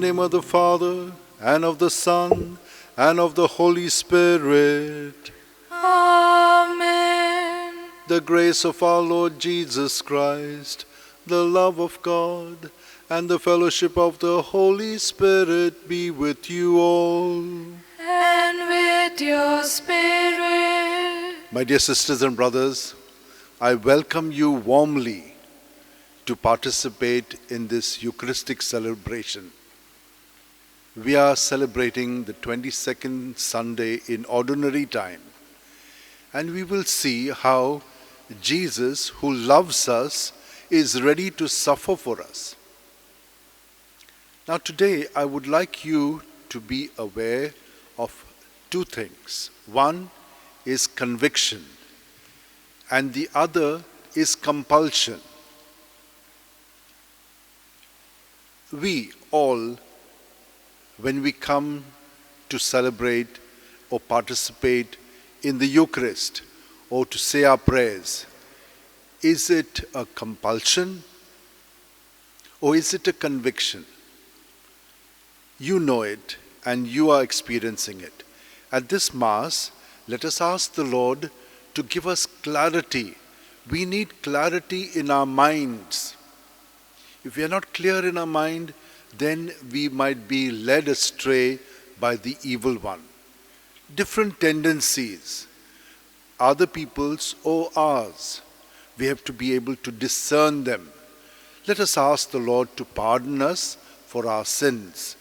the name of the Father, and of the Son, and of the Holy Spirit. Amen. The grace of our Lord Jesus Christ, the love of God, and the fellowship of the Holy Spirit be with you all. And with your spirit. My dear sisters and brothers, I welcome you warmly to participate in this Eucharistic celebration. We are celebrating the 22nd Sunday in ordinary time, and we will see how Jesus, who loves us, is ready to suffer for us. Now today I would like you to be aware of two things. One is conviction, and the other is compulsion. We all, when we come to celebrate or participate in the Eucharist or to say our prayers, is it a compulsion or is it a conviction? You know it and you are experiencing it. At this Mass, let us ask the Lord to give us clarity. We need clarity in our minds. If we are not clear in our mind, then we might be led astray by the evil one. Different tendencies, other people's or ours. We have to be able to discern them. Let us ask the Lord to pardon us for our sins.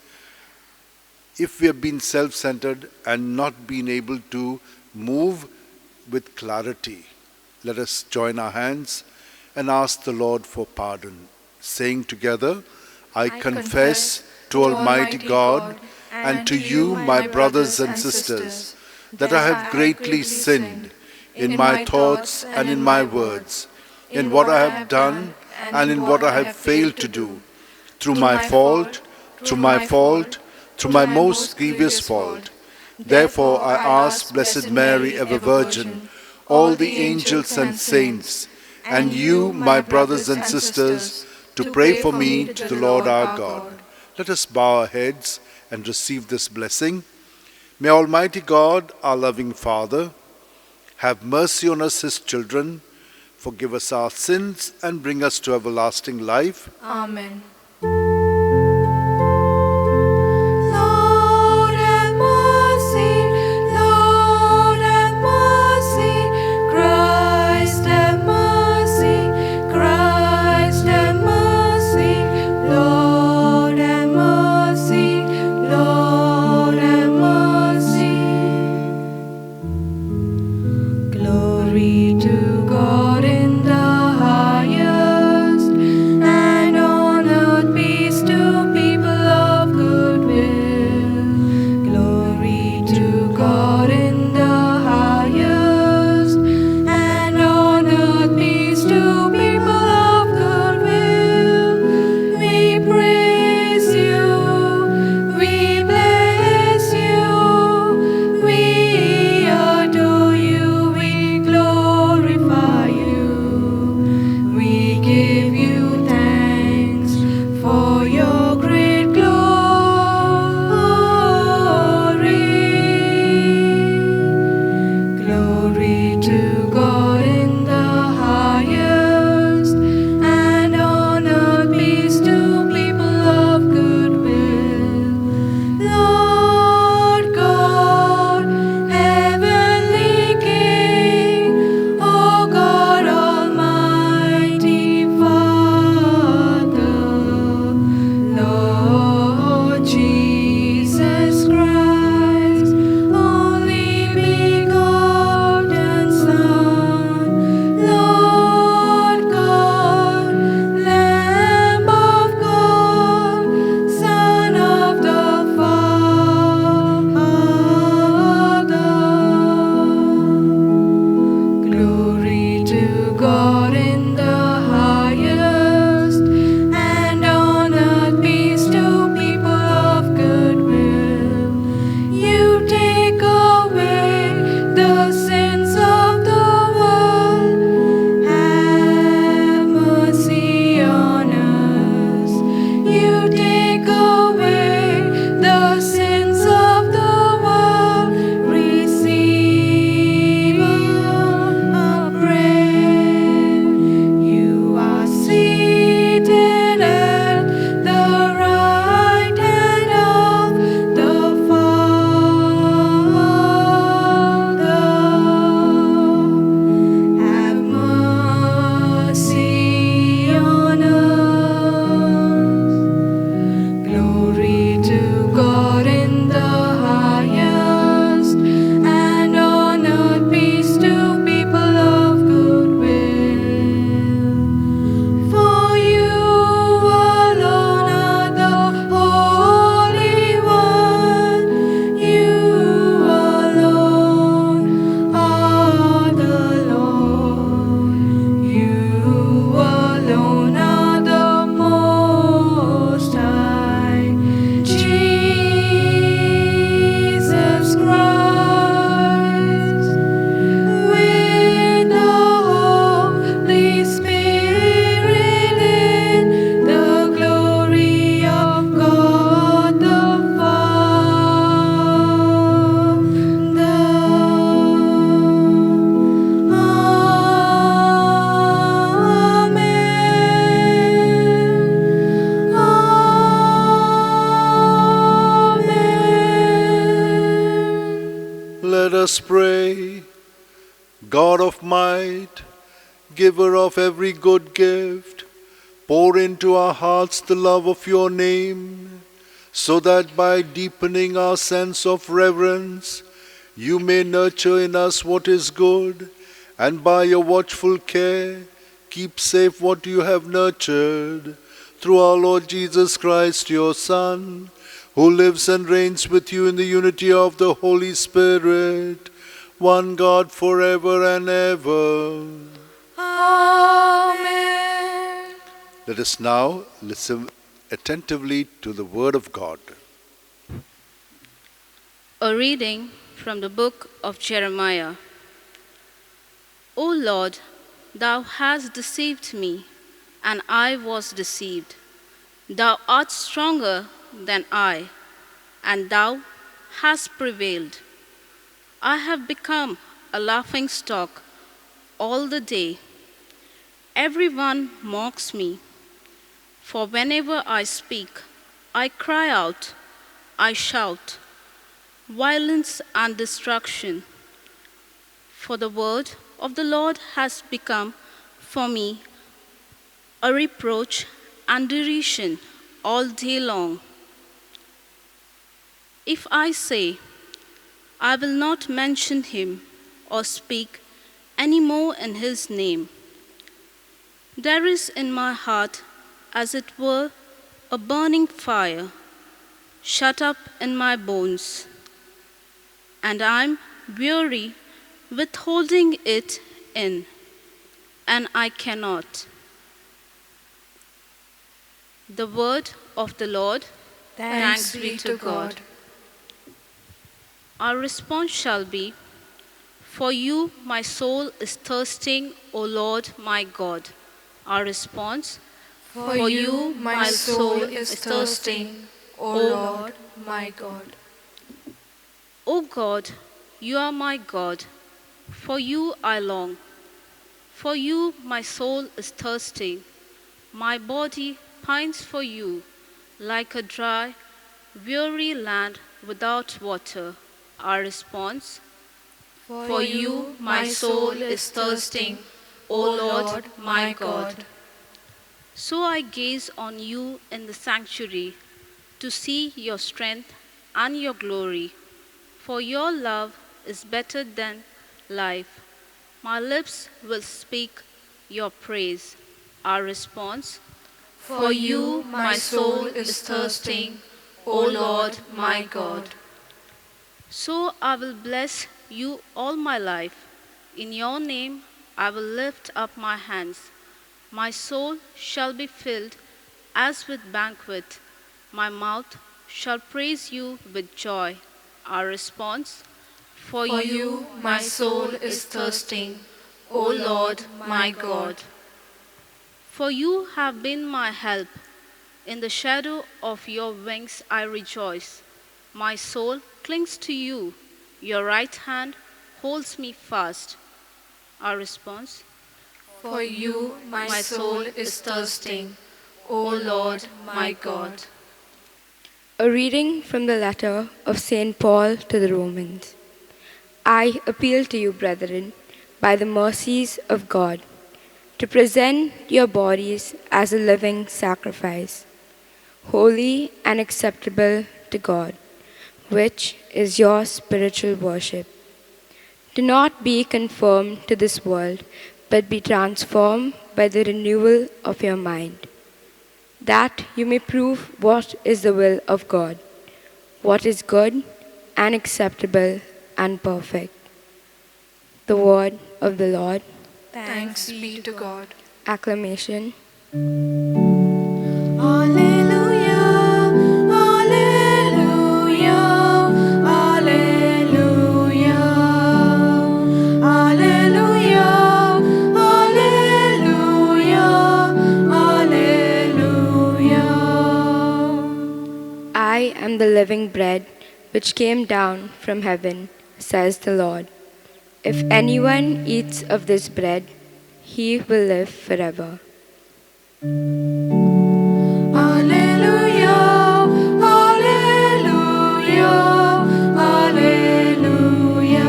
If we have been self-centered and not been able to move with clarity, let us join our hands and ask the Lord for pardon, saying together, I confess to Almighty God and to you, my brothers and sisters, that I have greatly sinned in my thoughts and in my words, in what I have done and in what I have failed to do, through my fault, through my most grievous fault. Therefore I ask Blessed Mary, ever Virgin, all the angels and saints, and you, my brothers and sisters, to pray for me to the Lord our God. Let us bow our heads and receive this blessing. May Almighty God, our loving Father, have mercy on us, His children, forgive us our sins, and bring us to everlasting life. Amen. To God in the highest, and on earth us pray. God of might, giver of every good gift, pour into our hearts the love of your name, so that by deepening our sense of reverence, you may nurture in us what is good, and by your watchful care, keep safe what you have nurtured, through our Lord Jesus Christ, your Son, who lives and reigns with you in the unity of the Holy Spirit, one God forever and ever. Amen. Let us now listen attentively to the Word of God. A reading from the book of Jeremiah. O Lord, thou hast deceived me, and I was deceived. Thou art stronger than I, and thou hast prevailed. I have become a laughing stock all the day. Everyone mocks me, for whenever I speak, I cry out, I shout, violence and destruction. For the word of the Lord has become for me a reproach and derision all day long. If I say, I will not mention him or speak any more in his name, there is in my heart, as it were, a burning fire shut up in my bones, and I am weary with holding it in, and I cannot. The word of the Lord. Thanks be to God. Our response shall be, for you my soul is thirsting, O Lord my God. Our response, For you my soul is thirsting, O Lord my God. O God, you are my God, for you I long. For you my soul is thirsting, my body pines for you, like a dry, weary land without water. Our response, For you my soul is thirsting, O Lord my God. So I gaze on you in the sanctuary to see your strength and your glory. For your love is better than life. My lips will speak your praise. Our response, For you my soul is thirsting, O Lord my God. so I will bless you all my life. In your name I will lift up my hands. My soul shall be filled as with banquet. My mouth shall praise you with joy. Our response, For you my soul is thirsting, O Lord my God. For you have been my help. In the shadow of your wings I rejoice. My soul clings to you. Your right hand holds me fast. Our response, For you my soul is thirsting, O Lord my God. A reading from the letter of St. Paul to the Romans. I appeal to you, brethren, by the mercies of God, to present your bodies as a living sacrifice, holy and acceptable to God, which is your spiritual worship. Do not be conformed to this world, but be transformed by the renewal of your mind, that you may prove what is the will of God, what is good and acceptable and perfect. The word of the Lord. Thanks be to God. Acclamation. Alleluia, alleluia, alleluia, alleluia, alleluia, alleluia. I am the living bread which came down from heaven, says the Lord. If anyone eats of this bread, he will live forever. Alleluia, alleluia, alleluia.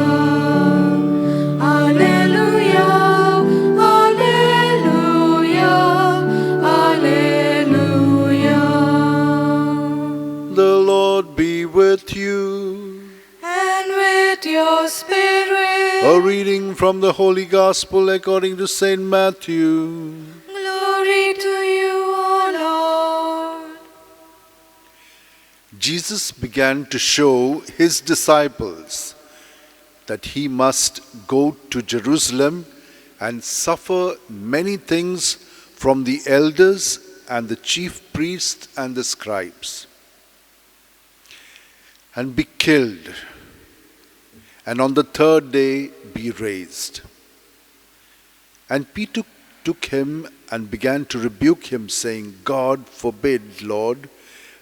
A reading from the Holy Gospel according to Saint Matthew. Glory to you, O Lord. Jesus began to show his disciples that he must go to Jerusalem and suffer many things from the elders and the chief priests and the scribes, and be killed, and on the third day be raised. And Peter took him and began to rebuke him, saying, God forbid, Lord,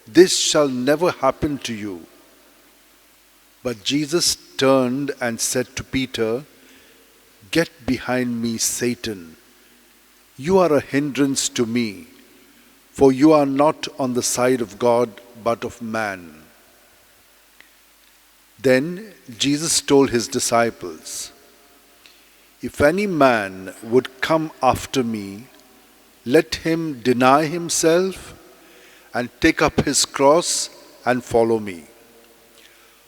this shall never happen to you. But Jesus turned and said to Peter, Get behind me, Satan. You are a hindrance to me, for you are not on the side of God, but of man. Then Jesus told his disciples, If any man would come after me, let him deny himself and take up his cross and follow me.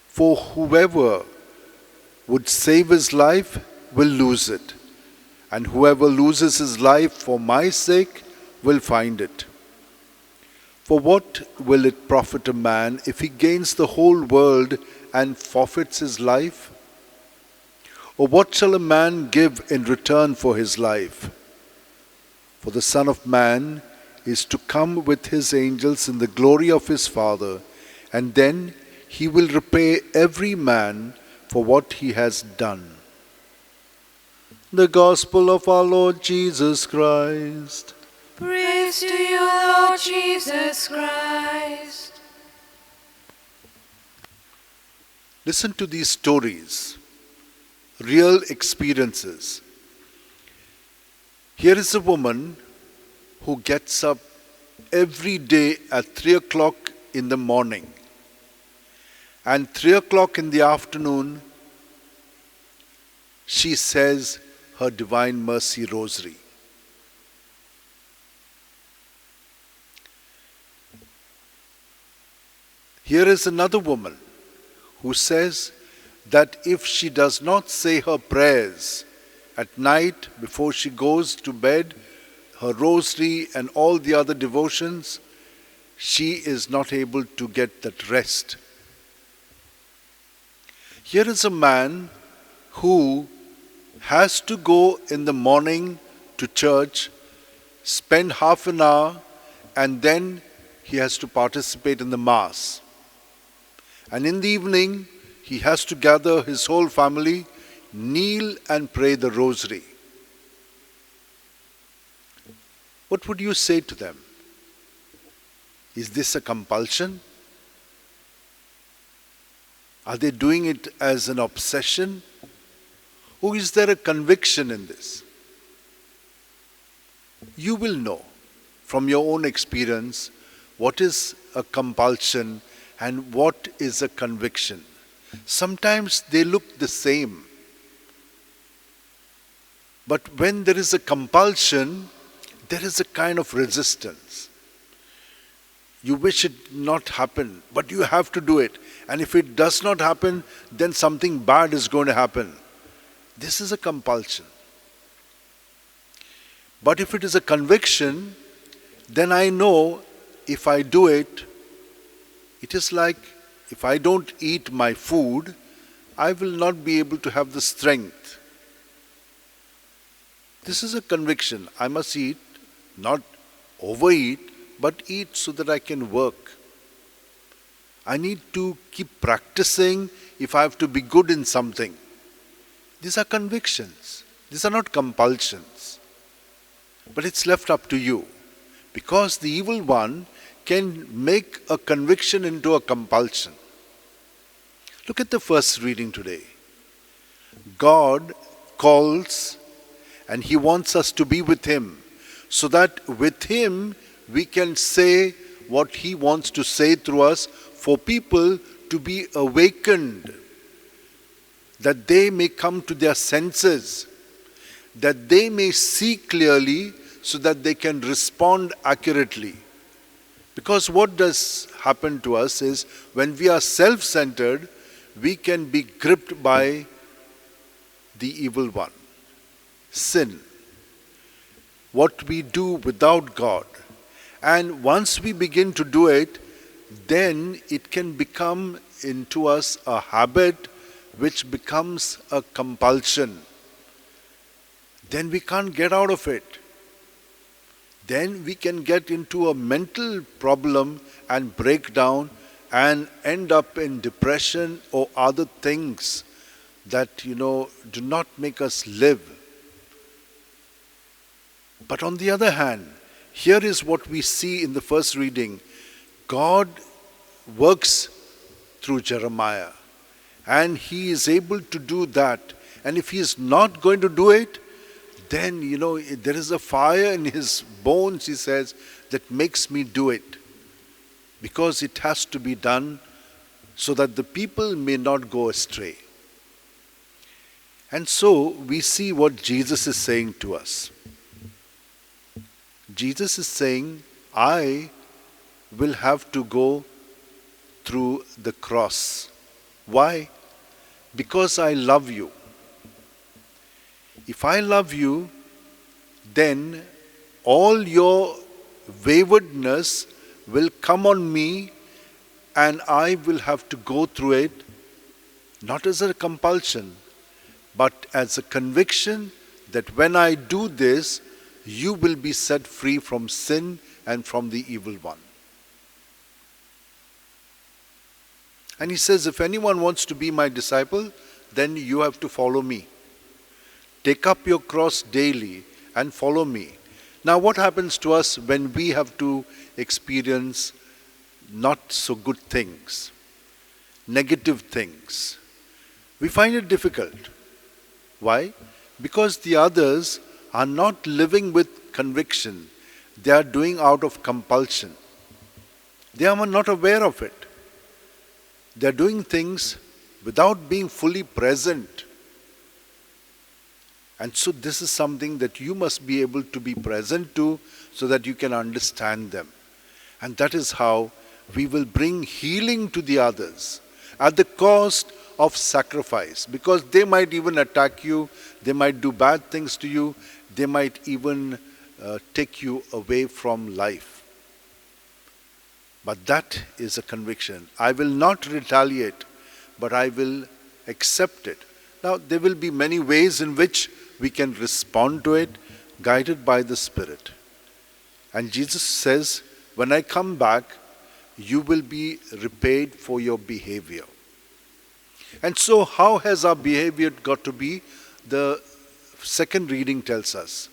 For whoever would save his life will lose it, and whoever loses his life for my sake will find it. For what will it profit a man if he gains the whole world and forfeits his life? Or what shall a man give in return for his life? For the Son of Man is to come with his angels in the glory of his Father, and then he will repay every man for what he has done. The Gospel of our Lord Jesus Christ. Praise to you, Lord Jesus Christ. Listen to these stories, real experiences. Here is a woman who gets up every day at 3 o'clock in the morning, and 3 o'clock in the afternoon she says her Divine Mercy Rosary. Here is another woman who says that if she does not say her prayers at night before she goes to bed, her rosary and all the other devotions, she is not able to get that rest. Here is a man who has to go in the morning to church, spend half an hour, and then he has to participate in the Mass. And in the evening, he has to gather his whole family, kneel and pray the Rosary. What would you say to them? Is this a compulsion? Are they doing it as an obsession? Or is there a conviction in this? You will know from your own experience what is a compulsion and what is a conviction. Sometimes they look the same. But when there is a compulsion, there is a kind of resistance. You wish it not happen, but you have to do it. And if it does not happen, then something bad is going to happen. This is a compulsion. But if it is a conviction, then I know if I do it, it is like if I don't eat my food, I will not be able to have the strength. This is a conviction. I must eat, not overeat, but eat so that I can work. I need to keep practicing if I have to be good in something. These are convictions. These are not compulsions. But it's left up to you. Because the evil one can make a conviction into a compulsion. Look at the first reading today. God calls and He wants us to be with Him, so that with Him we can say what He wants to say through us for people to be awakened, that they may come to their senses, that they may see clearly so that they can respond accurately. Because what does happen to us is when we are self-centered, we can be gripped by the evil one, sin, what we do without God. And once we begin to do it, then it can become into us a habit which becomes a compulsion. Then we can't get out of it. Then we can get into a mental problem and break down and end up in depression or other things that, do not make us live. But on the other hand, here is what we see in the first reading. God works through Jeremiah, and he is able to do that. And if he is not going to do it, then, there is a fire in his bones, he says, that makes me do it. Because it has to be done so that the people may not go astray. And so we see what Jesus is saying to us. Jesus is saying, I will have to go through the cross. Why? Because I love you. If I love you, then all your waywardness will come on me, and I will have to go through it, not as a compulsion, but as a conviction that when I do this, you will be set free from sin and from the evil one. And he says, if anyone wants to be my disciple, then you have to follow me. Take up your cross daily and follow me. Now, what happens to us when we have to experience not so good things, negative things? We find it difficult. Why? Because the others are not living with conviction. They are doing out of compulsion. They are not aware of it. They are doing things without being fully present. And so this is something that you must be able to be present to so that you can understand them. And that is how we will bring healing to the others at the cost of sacrifice. Because they might even attack you, they might do bad things to you, they might even take you away from life. But that is a conviction. I will not retaliate, but I will accept it. Now, there will be many ways in which we can respond to it, guided by the Spirit. And Jesus says, when I come back, you will be repaid for your behavior. And so, how has our behavior got to be? The second reading tells us.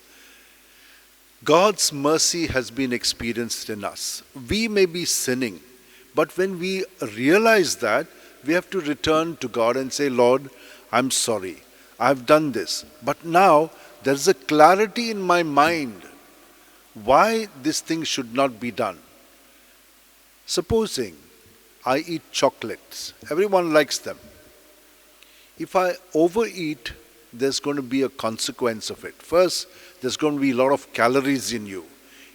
God's mercy has been experienced in us. We may be sinning, but when we realize that, we have to return to God and say, Lord, I'm sorry. I've done this. But now there's a clarity in my mind why this thing should not be done. Supposing I eat chocolates. Everyone likes them. If I overeat, there's going to be a consequence of it. First, there's going to be a lot of calories in you.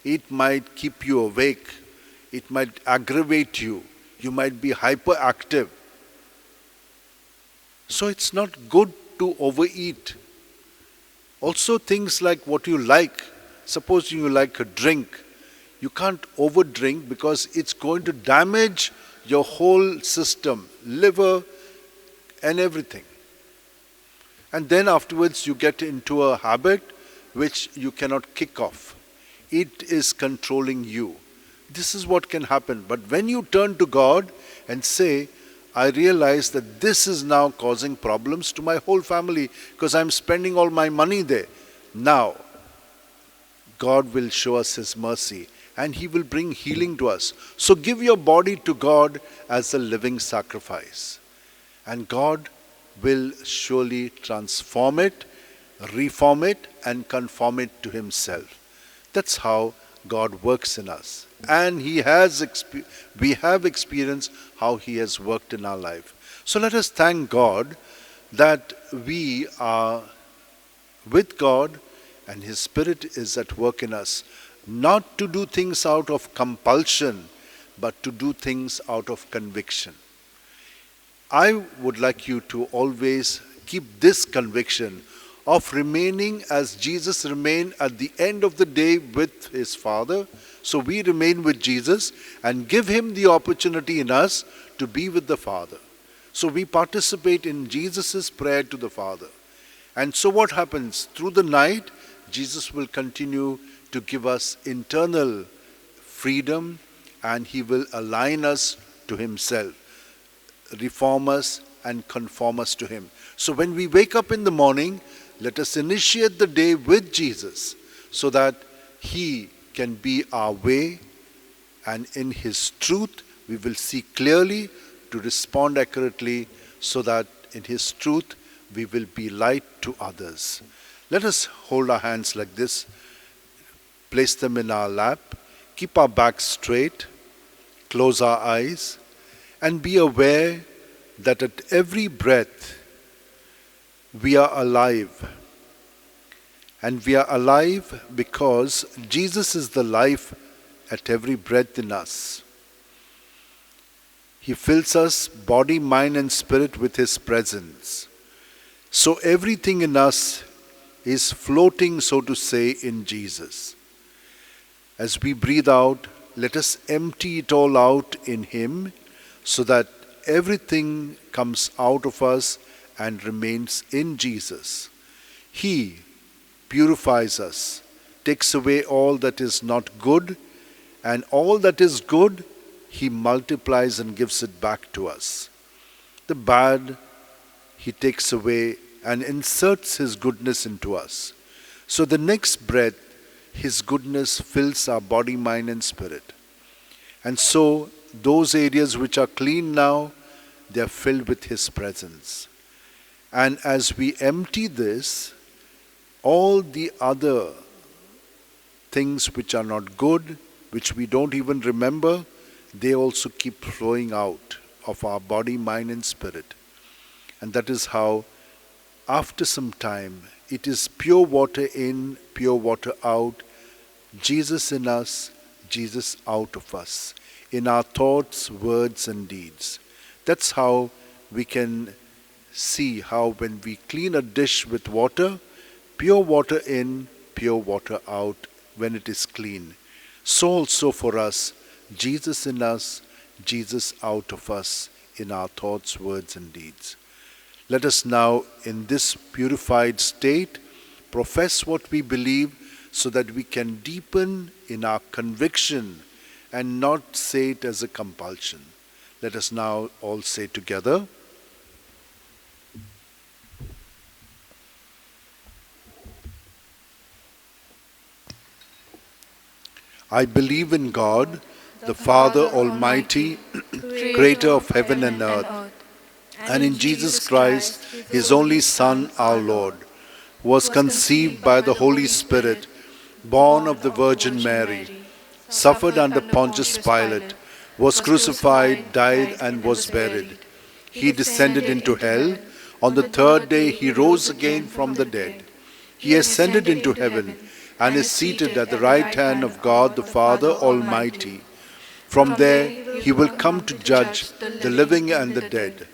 It might keep you awake. It might aggravate you. You might be hyperactive. So it's not good to overeat. Also things like what you like. Suppose you like a drink. You can't overdrink because it's going to damage your whole system, liver and everything. And then afterwards you get into a habit which you cannot kick off. It is controlling you. This is what can happen. But when you turn to God and say, I realize that this is now causing problems to my whole family because I'm spending all my money there. Now, God will show us His mercy and He will bring healing to us. So give your body to God as a living sacrifice. And God will surely transform it, reform it, and conform it to Himself. That's how God works in us. And we have experienced how He has worked in our life. So let us thank God that we are with God and His Spirit is at work in us. Not to do things out of compulsion, but to do things out of conviction. I would like you to always keep this conviction of remaining as Jesus remained at the end of the day with his Father. So we remain with Jesus and give him the opportunity in us to be with the Father. So we participate in Jesus' prayer to the Father. And so what happens? Through the night, Jesus will continue to give us internal freedom, and he will align us to himself, reform us and conform us to him. So when we wake up in the morning, let us initiate the day with Jesus so that he can be our way, and in his truth we will see clearly to respond accurately, so that in his truth we will be light to others. Let us hold our hands like this, place them in our lap, keep our backs straight, close our eyes, and be aware that at every breath we are alive. And we are alive because Jesus is the life at every breath in us. He fills us, body, mind, and spirit, with his presence. So everything in us is floating, so to say, in Jesus. As we breathe out, let us empty it all out in him, so that everything comes out of us and remains in Jesus. He purifies us, takes away all that is not good, and all that is good, he multiplies and gives it back to us. The bad, he takes away and inserts his goodness into us. So the next breath, his goodness fills our body, mind, and spirit. And so those areas which are clean now, they are filled with his presence. And as we empty this, all the other things which are not good, which we don't even remember, they also keep flowing out of our body, mind, and spirit. And that is how, after some time, it is pure water in, pure water out, Jesus in us, Jesus out of us, in our thoughts, words, and deeds. That's how we can see how when we clean a dish with water, pure water in, pure water out, when it is clean. So also for us, Jesus in us, Jesus out of us, in our thoughts, words, and deeds. Let us now, in this purified state, profess what we believe, so that we can deepen in our conviction and not say it as a compulsion. Let us now all say together, I believe in God, the Father Almighty, creator of heaven and earth, and in Jesus Christ, his only Son, our Lord, who was conceived by the Holy Spirit, born of the Virgin Mary, suffered under Pontius Pilate, was crucified, died, and was buried. He descended into hell. On the third day he rose again from the dead. He ascended into heaven and is seated at the right hand of God the Father Almighty. From there he will come to judge the living and the dead.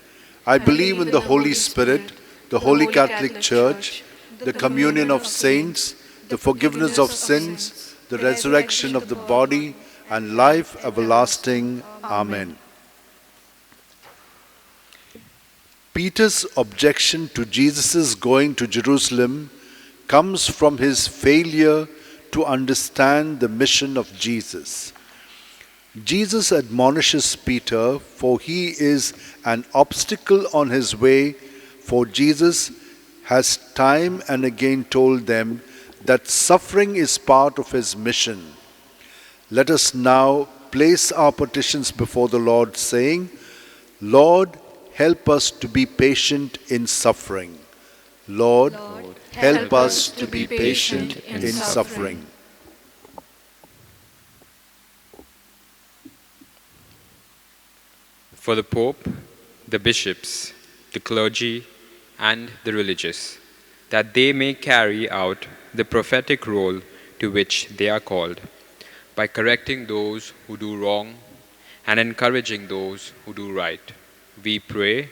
I believe in the Holy Spirit, the Holy Catholic Church, the communion of saints, the forgiveness of sins, the resurrection of the body, and life everlasting. Amen. Peter's objection to Jesus' going to Jerusalem comes from his failure to understand the mission of Jesus. Jesus admonishes Peter, for he is an obstacle on his way, for Jesus has time and again told them that suffering is part of his mission. Let us now place our petitions before the Lord, saying, Lord, help us to be patient in suffering. Lord, help us to be patient in suffering. For the Pope, the bishops, the clergy, and the religious, that they may carry out the prophetic role to which they are called, by correcting those who do wrong and encouraging those who do right. We pray,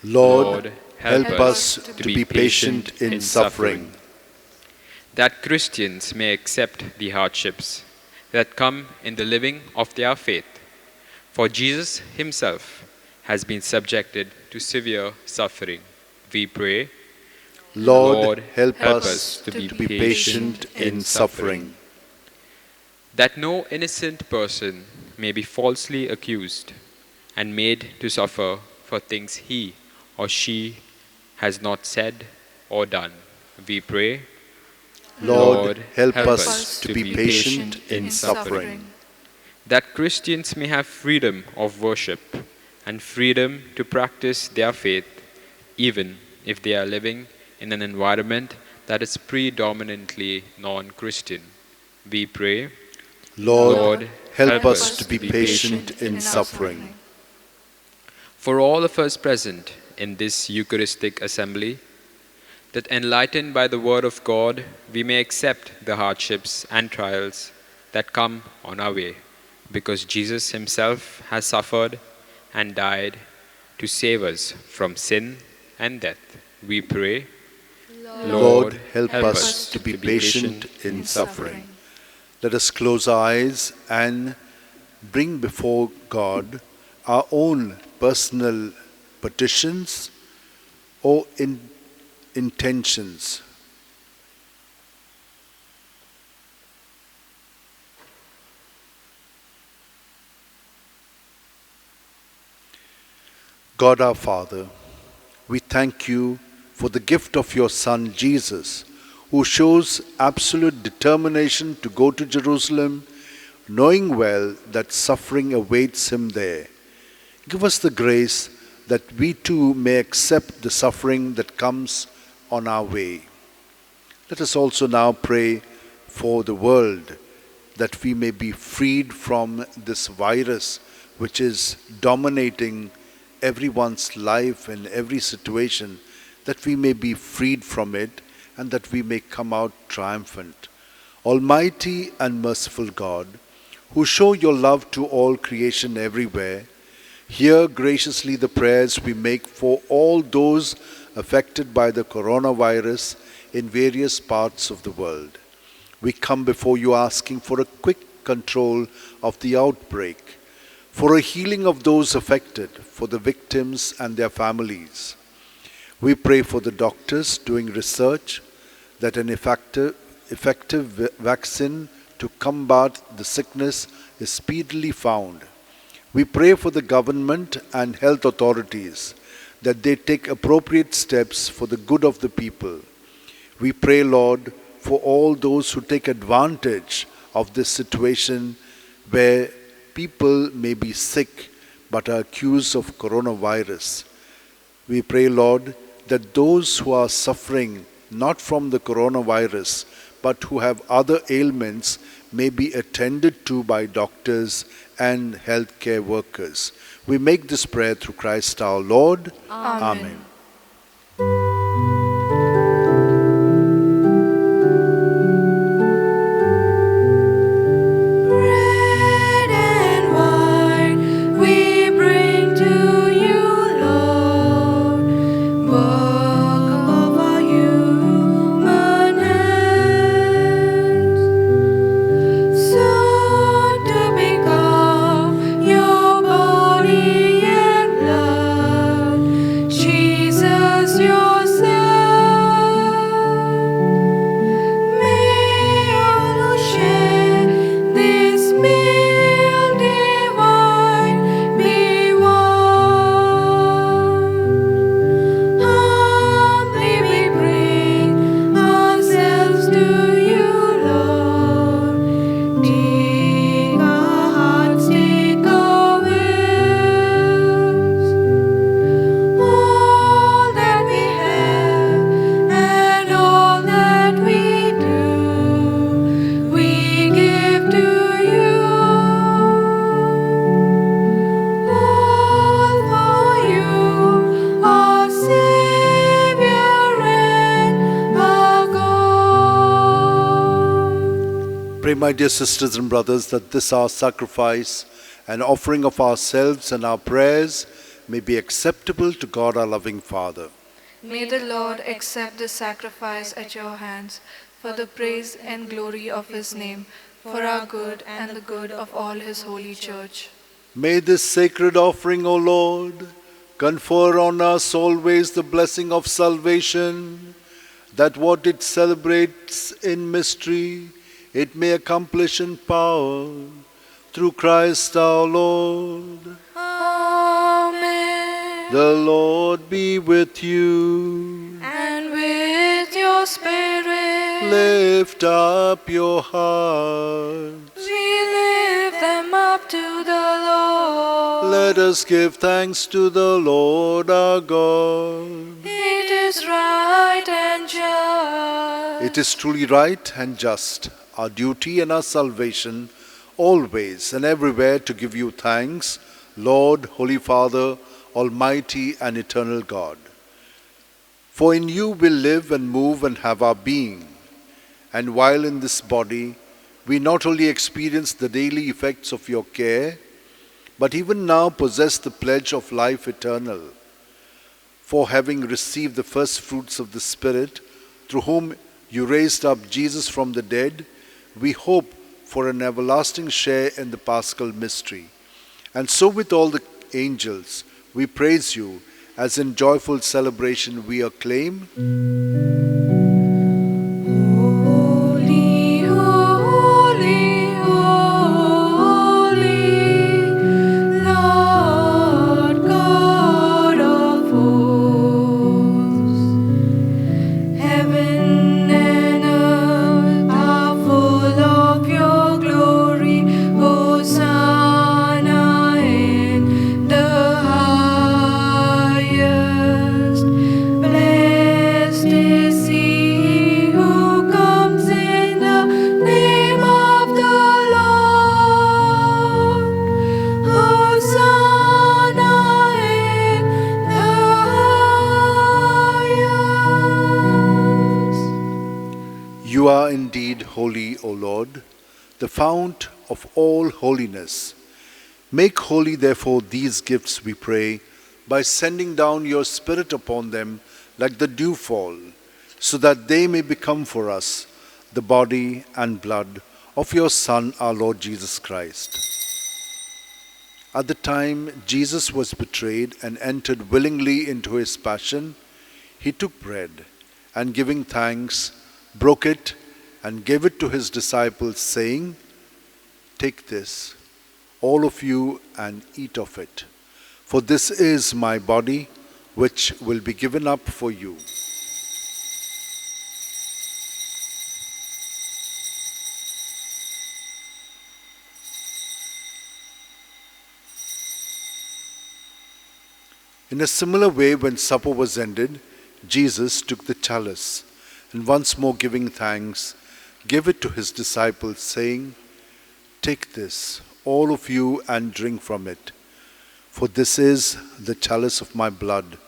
Lord, help us to be patient in suffering. That Christians may accept the hardships that come in the living of their faith. For Jesus himself has been subjected to severe suffering. We pray, Lord, help help us to be to be patient in suffering. that no innocent person may be falsely accused and made to suffer for things he or she has not said or done. We pray, Lord, help help us to be patient in suffering. that Christians may have freedom of worship and freedom to practice their faith, even if they are living in an environment that is predominantly non-Christian. We pray, Lord, help us to be patient in suffering. for all of us present in this Eucharistic assembly, that enlightened by the Word of God, we may accept the hardships and trials that come on our way, because Jesus himself has suffered and died to save us from sin and death. We pray, Lord, help us to be patient in suffering. Let us close our eyes and bring before God our own personal petitions or intentions. God our Father, we thank you for the gift of your Son Jesus, who shows absolute determination to go to Jerusalem, knowing well that suffering awaits him there. Give us the grace that we too may accept the suffering that comes on our way. Let us also now pray for the world, that we may be freed from this virus which is dominating everyone's life and every situation, that we may be freed from it and that we may come out triumphant. Almighty and merciful God, who show your love to all creation everywhere, hear graciously the prayers we make for all those affected by the coronavirus in various parts of the world. We come before you asking for a quick control of the outbreak, for a healing of those affected, for the victims and their families. We pray for the doctors doing research that an effective vaccine to combat the sickness is speedily found. We pray for the government and health authorities that they take appropriate steps for the good of the people. We pray, Lord, for all those who take advantage of this situation where people may be sick but are accused of coronavirus. We pray, Lord, that those who are suffering not from the coronavirus but who have other ailments may be attended to by doctors and healthcare workers. We make this prayer through Christ our Lord. Amen. Bread and wine we bring to you, Lord. Work of our human hands, soon to become your body and blood, Jesus your Son. May all who share this meal divine be one. Humbly we bring ourselves to you, Lord. Take our hearts, take our wills, all that we have and all that we do, we give to you. All for you, our Savior and our God. Pray, my dear sisters and brothers, that this our sacrifice and offering of ourselves and our prayers may be acceptable to God our loving Father. May the Lord accept this sacrifice at your hands for the praise and glory of his name, for our good and the good of all his holy church. May this sacred offering, O Lord, confer on us always the blessing of salvation, that what it celebrates in mystery, it may accomplish in power, through Christ our Lord. Amen. The Lord be with you. And with your spirit, Lift up your hearts. we lift them up to the Lord. Let us give thanks to the Lord our God. It is right and just. It is truly right and just, our duty and our salvation, always and everywhere to give you thanks, Lord, Holy Father, Almighty and eternal God. For in you we live and move and have our being. And while in this body, we not only experience the daily effects of your care, but even now possess the pledge of life eternal. For having received the first fruits of the Spirit, through whom you raised up Jesus from the dead, we hope for an everlasting share in the Paschal mystery. And so with all the angels, we praise you, as in joyful celebration we acclaim. Holy, holy, holy, Lord God of hosts. Heaven and earth are full of your glory. Hosanna in the highest. Blessed is he who comes in the name of the Lord. Hosanna in the highest. You are indeed holy, O Lord, the fount of all holiness. Make holy, therefore, these gifts, we pray, by sending down your Spirit upon them like the dewfall, so that they may become for us the body and blood of your Son, our Lord Jesus Christ. At the time Jesus was betrayed and entered willingly into his passion, he took bread and giving thanks, broke it and gave it to his disciples, saying, "Take this, all of you, and eat of it. For this is my body, which will be given up for you." In a similar way, when supper was ended, Jesus took the chalice, and once more giving thanks, gave it to his disciples, saying, "Take this, all of you, and drink from it. For this is the chalice of my blood,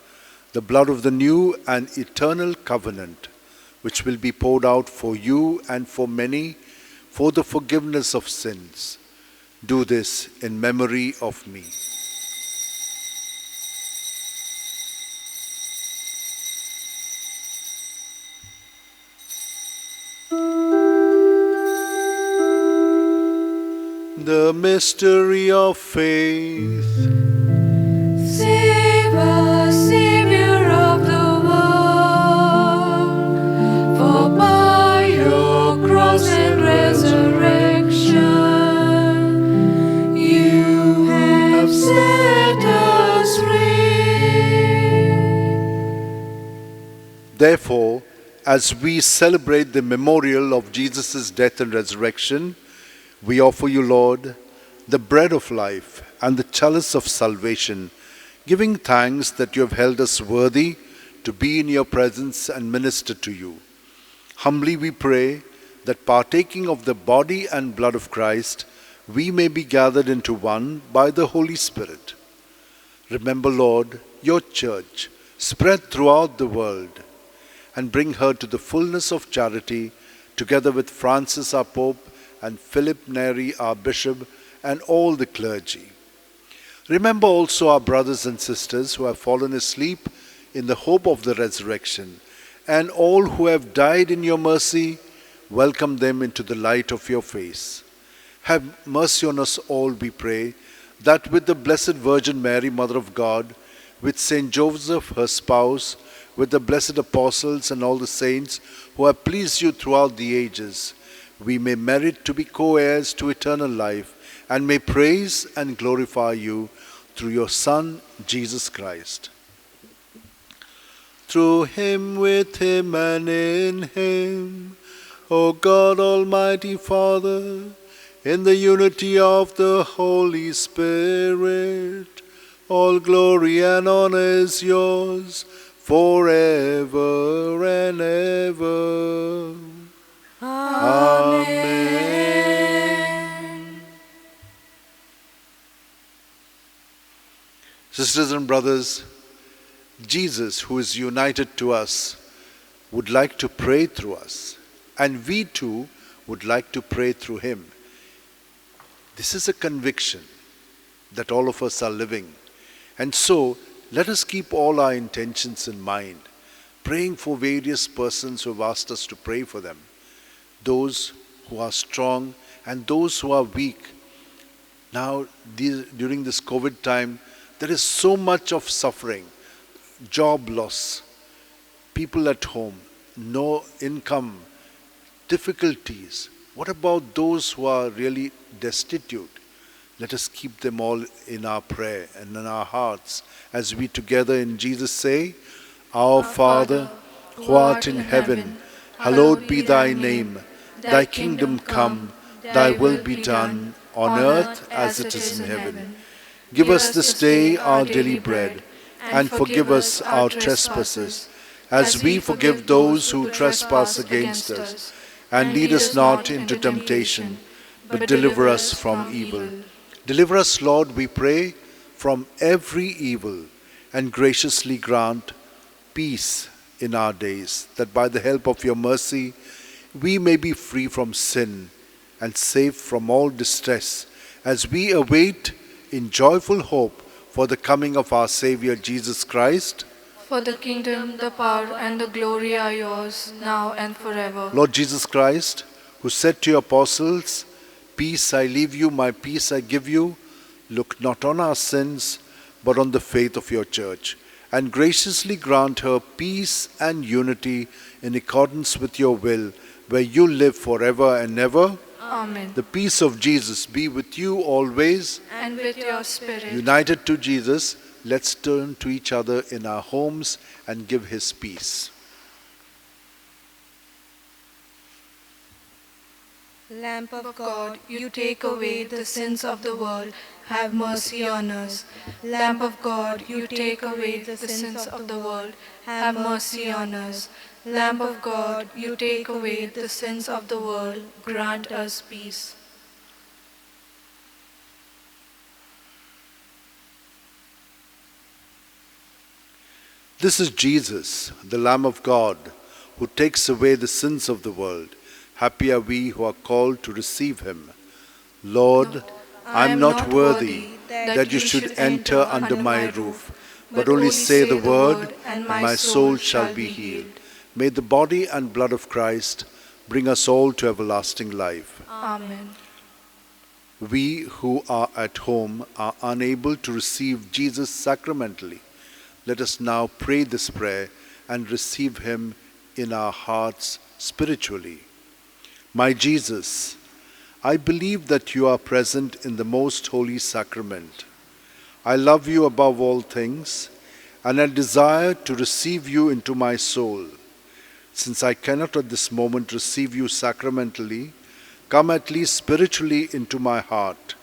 the blood of the new and eternal covenant, which will be poured out for you and for many for the forgiveness of sins. Do this in memory of me." The mystery of faith. Save us, Savior of the world, for by your cross and resurrection you have set us free. Therefore, as we celebrate the memorial of Jesus' death and resurrection, we offer you, Lord, the bread of life and the chalice of salvation, giving thanks that you have held us worthy to be in your presence and minister to you. Humbly we pray that partaking of the body and blood of Christ, we may be gathered into one by the Holy Spirit. Remember, Lord, your church spread throughout the world, and bring her to the fullness of charity, together with Francis our Pope, and Philip Neri our Bishop, and all the clergy. Remember also our brothers and sisters who have fallen asleep in the hope of the resurrection. And all who have died in your mercy, welcome them into the light of your face. Have mercy on us all, we pray, that with the Blessed Virgin Mary, Mother of God, with Saint Joseph, her spouse, with the blessed apostles and all the saints who have pleased you throughout the ages, we may merit to be co-heirs to eternal life and may praise and glorify you through your Son, Jesus Christ. Through him, with him, and in him, O God, Almighty Father, in the unity of the Holy Spirit, all glory and honor is yours forever and ever. Amen. Sisters and brothers, Jesus, who is united to us, would like to pray through us, and we too would like to pray through him. This is a conviction that all of us are living. And so, let us keep all our intentions in mind, praying for various persons who have asked us to pray for them, those who are strong and those who are weak. Now, during this COVID time, there is so much of suffering, job loss, people at home, no income, difficulties. What about those who are really destitute? Let us keep them all in our prayer and in our hearts as we together in Jesus say, Our Father, who art in heaven, hallowed be thy name. Thy kingdom come, thy will be done, on earth as it is in heaven. Give us this day our daily bread, and forgive us our trespasses, as we forgive those who trespass against us. And lead us not into temptation, but deliver us from evil. Deliver us, Lord, we pray, from every evil, and graciously grant peace in our days, that by the help of your mercy we may be free from sin and safe from all distress, as we await in joyful hope for the coming of our Saviour Jesus Christ. For the kingdom, the power, and the glory are yours, now and forever. Lord Jesus Christ, who said to your apostles, Peace I leave you, my peace I give you, look not on our sins, but on the faith of your church, and graciously grant her peace and unity in accordance with your will, where you live forever and ever. Amen. The peace of Jesus be with you always. And with your spirit. United to Jesus, let's turn to each other in our homes and give his peace. Lamp of God, you take away the sins of the world, have mercy on us. Lamp of God, you take away the sins of the world, have mercy on us. Lamp of God, you take away the sins of the world, grant us peace. This is Jesus, the Lamb of God, who takes away the sins of the world. Happy are we who are called to receive him. Lord, I am not worthy that you should enter under my roof, but only say the word, and my soul shall be healed. May the body and blood of Christ bring us all to everlasting life. Amen. We who are at home are unable to receive Jesus sacramentally. Let us now pray this prayer and receive him in our hearts spiritually. My Jesus, I believe that you are present in the most holy sacrament. I love you above all things, and I desire to receive you into my soul. Since I cannot at this moment receive you sacramentally, come at least spiritually into my heart.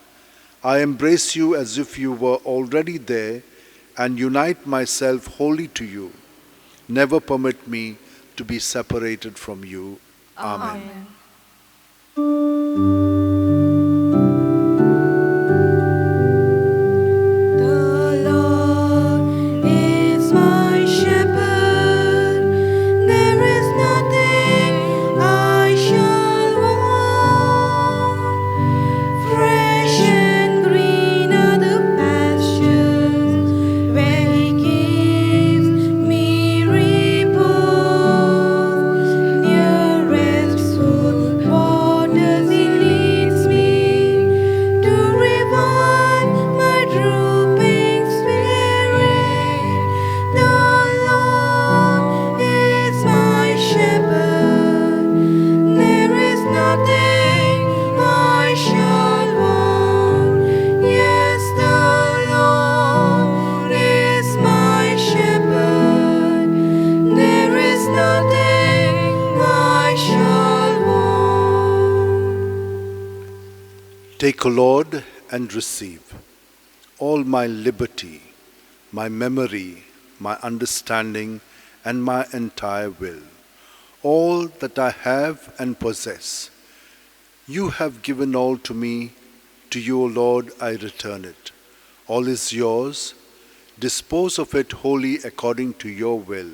I embrace you as if you were already there and unite myself wholly to you. Never permit me to be separated from you. Amen. Where he gives me Take, O Lord, and receive all my liberty, my memory, my understanding, and my entire will. All that I have and possess, you have given all to me. To you, O Lord, I return it. All is yours. Dispose of it wholly according to your will.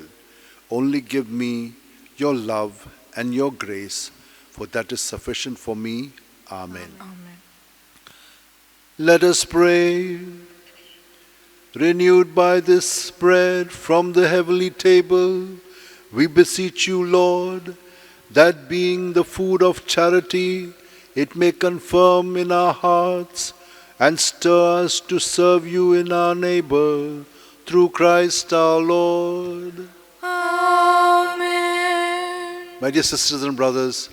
Only give me your love and your grace, for that is sufficient for me. Amen. Let us pray. Renewed by this bread from the heavenly table, we beseech you, Lord, that being the food of charity, it may confirm in our hearts and stir us to serve you in our neighbor, through Christ our Lord. Amen. My dear sisters and brothers,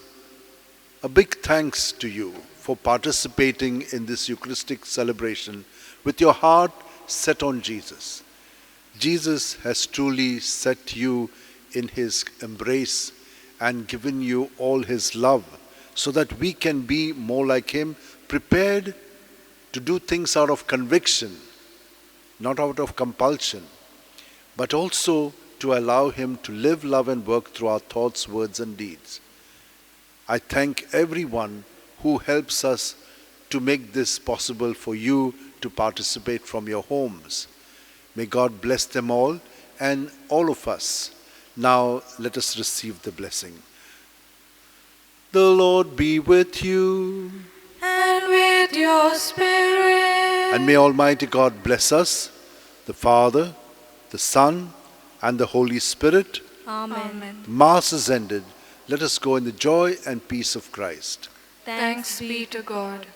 a big thanks to you for participating in this Eucharistic celebration with your heart set on Jesus. Jesus has truly set you in his embrace and given you all his love so that we can be more like him, prepared to do things out of conviction, not out of compulsion, but also to allow him to live, love, and work through our thoughts, words, and deeds. I thank everyone who helps us to make this possible for you to participate from your homes. May God bless them all and all of us. Now let us receive the blessing. The Lord be with you. And with your spirit. And may Almighty God bless us, the Father, the Son, and the Holy Spirit. Amen. Mass is ended. Let us go in the joy and peace of Christ. Thanks be to God.